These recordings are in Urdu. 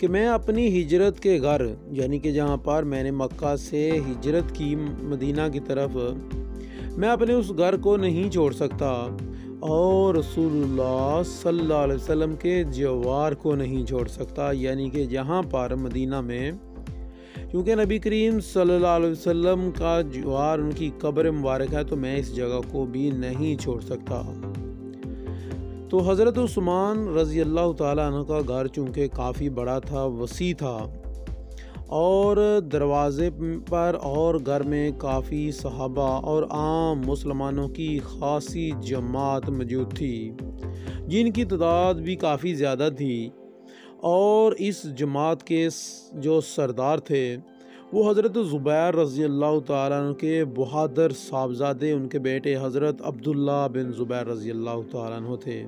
کہ میں اپنی ہجرت کے گھر یعنی کہ جہاں پر میں نے مکہ سے ہجرت کی مدینہ کی طرف، میں اپنے اس گھر کو نہیں چھوڑ سکتا، اور رسول اللہ صلی اللہ علیہ وسلم کے جوار کو نہیں چھوڑ سکتا، یعنی کہ جہاں پر مدینہ میں، کیونکہ نبی کریم صلی اللہ علیہ وسلم کا جوار ان کی قبر مبارک ہے، تو میں اس جگہ کو بھی نہیں چھوڑ سکتا۔ تو حضرت عثمان رضی اللہ تعالیٰ عنہ کا گھر چونکہ کافی بڑا تھا، وسیع تھا، اور دروازے پر اور گھر میں کافی صحابہ اور عام مسلمانوں کی خاصی جماعت موجود تھی، جن کی تعداد بھی کافی زیادہ تھی، اور اس جماعت کے جو سردار تھے وہ حضرت زبیر رضی اللہ تعالیٰ عنہ کے بہادر صاحبزادے، ان کے بیٹے حضرت عبداللہ بن زبیر رضی اللہ تعالیٰ عنہ تھے۔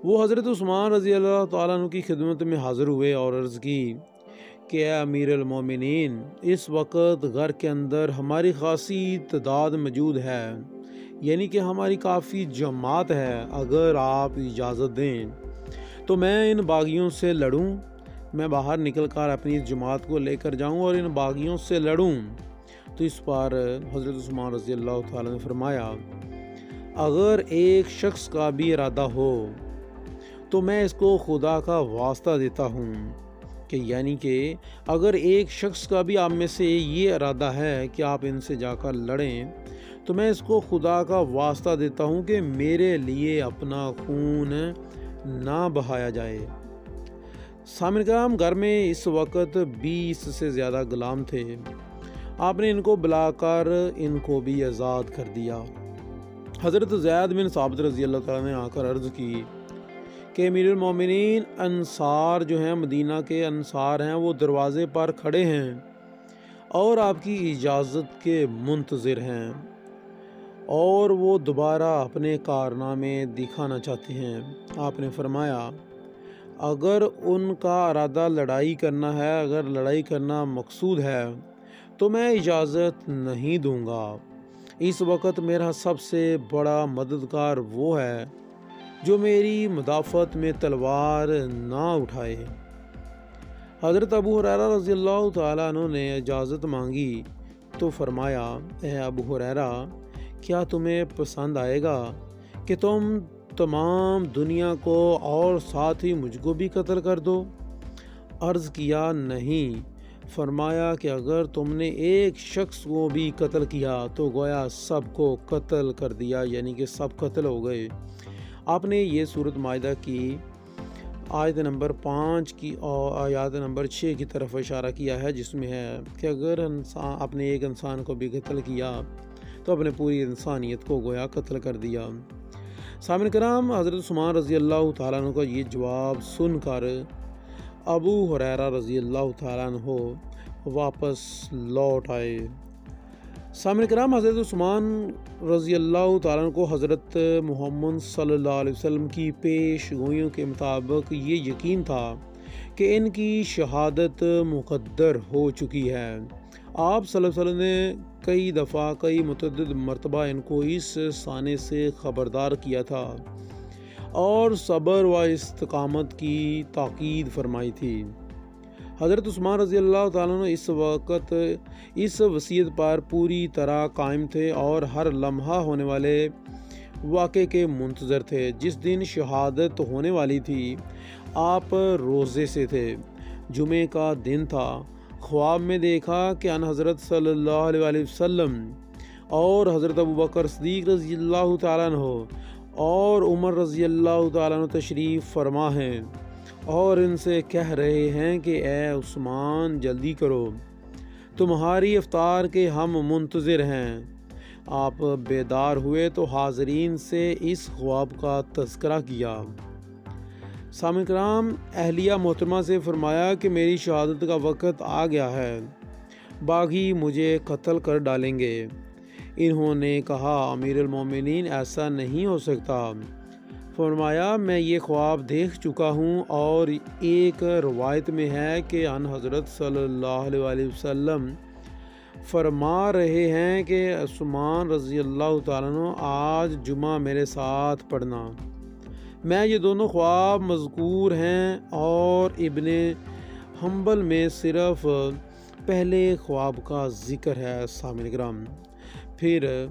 وہ حضرت عثمان رضی اللہ تعالیٰ عنہ کی خدمت میں حاضر ہوئے اور عرض کی کہ اے امیر المومنین، اس وقت گھر کے اندر ہماری خاصی تعداد موجود ہے، یعنی کہ ہماری کافی جماعت ہے، اگر آپ اجازت دیں تو میں ان باغیوں سے لڑوں، میں باہر نکل کر اپنی جماعت کو لے کر جاؤں اور ان باغیوں سے لڑوں۔ تو اس پر حضرت عثمان رضی اللہ تعالیٰ نے فرمایا، اگر ایک شخص کا بھی ارادہ ہو تو میں اس کو خدا کا واسطہ دیتا ہوں، کہ یعنی کہ اگر ایک شخص کا بھی آپ میں سے یہ ارادہ ہے کہ آپ ان سے جا کر لڑیں، تو میں اس کو خدا کا واسطہ دیتا ہوں کہ میرے لیے اپنا خون نہ بہایا جائے۔ سامعین کرام، گھر میں اس وقت 20 سے زیادہ غلام تھے، آپ نے ان کو بلا کر ان کو بھی آزاد کر دیا۔ حضرت زید بن ثابت رضی اللہ تعالیٰ نے آ کر عرض کی کہ امیر المومنین، انصار جو ہیں، مدینہ کے انصار ہیں، وہ دروازے پر کھڑے ہیں اور آپ کی اجازت کے منتظر ہیں، اور وہ دوبارہ اپنے کارنامے دکھانا چاہتے ہیں۔ آپ نے فرمایا، اگر ان کا ارادہ لڑائی کرنا ہے، اگر لڑائی کرنا مقصود ہے تو میں اجازت نہیں دوں گا۔ اس وقت میرا سب سے بڑا مددگار وہ ہے جو میری مدافعت میں تلوار نہ اٹھائے۔ حضرت ابو ہریرہ رضی اللہ تعالیٰ عنہ نے اجازت مانگی تو فرمایا، اے ابو ہریرہ، کیا تمہیں پسند آئے گا کہ تم تمام دنیا کو اور ساتھ ہی مجھ کو بھی قتل کر دو؟ عرض کیا، نہیں۔ فرمایا کہ اگر تم نے ایک شخص کو بھی قتل کیا تو گویا سب کو قتل کر دیا، یعنی کہ سب قتل ہو گئے۔ آپ نے یہ سورۃ مائدہ کی آیت نمبر 5 کی اور آیات نمبر 6 کی طرف اشارہ کیا ہے، جس میں ہے کہ اگر اپنے ایک انسان کو بھی قتل کیا تو اپنے پوری انسانیت کو گویا قتل کر دیا۔ سامعین کرام، حضرت عثمان رضی اللہ تعالیٰ عنہ کا یہ جواب سن کر ابو ہریرہ رضی اللہ تعالیٰ عنہ واپس لوٹ آئے۔ سامعین کرام، حضرت عثمان رضی اللہ تعالیٰ عنہ کو حضرت محمد صلی اللہ علیہ وسلم کی پیش گوئیوں کے مطابق یہ یقین تھا کہ ان کی شہادت مقدر ہو چکی ہے۔ آپ صلی اللہ علیہ وسلم نے کئی دفعہ، کئی متعدد مرتبہ ان کو اس سانے سے خبردار کیا تھا اور صبر و استقامت کی تاکید فرمائی تھی۔ حضرت عثمان رضی اللہ تعالیٰ عنہ اس وقت اس وصیت پر پوری طرح قائم تھے اور ہر لمحہ ہونے والے واقعے کے منتظر تھے۔ جس دن شہادت ہونے والی تھی، آپ روزے سے تھے، جمعے کا دن تھا۔ خواب میں دیکھا کہ ان حضرت صلی اللہ علیہ وسلم اور حضرت ابوبکر صدیق رضی اللہ تعالیٰ عنہ اور عمر رضی اللہ تعالیٰ عنہ تشریف فرما ہیں اور ان سے کہہ رہے ہیں کہ اے عثمان، جلدی کرو، تمہاری افطار کے ہم منتظر ہیں۔ آپ بیدار ہوئے تو حاضرین سے اس خواب کا تذکرہ کیا۔ سامعین کرام، اہلیہ محترمہ سے فرمایا کہ میری شہادت کا وقت آ گیا ہے، باغی مجھے قتل کر ڈالیں گے۔ انہوں نے کہا، امیر المومنین، ایسا نہیں ہو سکتا۔ فرمایا، میں یہ خواب دیکھ چکا ہوں، اور ایک روایت میں ہے کہ ان حضرت صلی اللہ علیہ وسلم فرما رہے ہیں کہ عثمان رضی اللہ تعالیٰ عنہ، آج جمعہ میرے ساتھ پڑھنا۔ میں یہ دونوں خواب مذکور ہیں اور ابن حنبل میں صرف پہلے خواب کا ذکر ہے سامعین کرام۔ پھر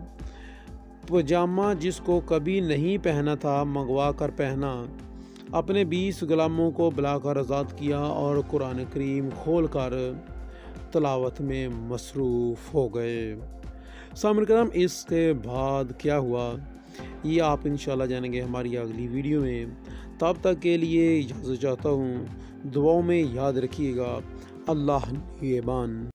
پجامہ جس کو کبھی نہیں پہنا تھا منگوا کر پہنا، اپنے 20 غلاموں کو بلا کر آزاد کیا اور قرآن کریم کھول کر تلاوت میں مصروف ہو گئے۔ سامعین کرام، اس کے بعد کیا ہوا یہ آپ انشاءاللہ جانیں گے ہماری اگلی ویڈیو میں۔ تب تک کے لیے اجازت چاہتا ہوں، دعاؤں میں یاد رکھیے گا۔ اللہ نگہبان۔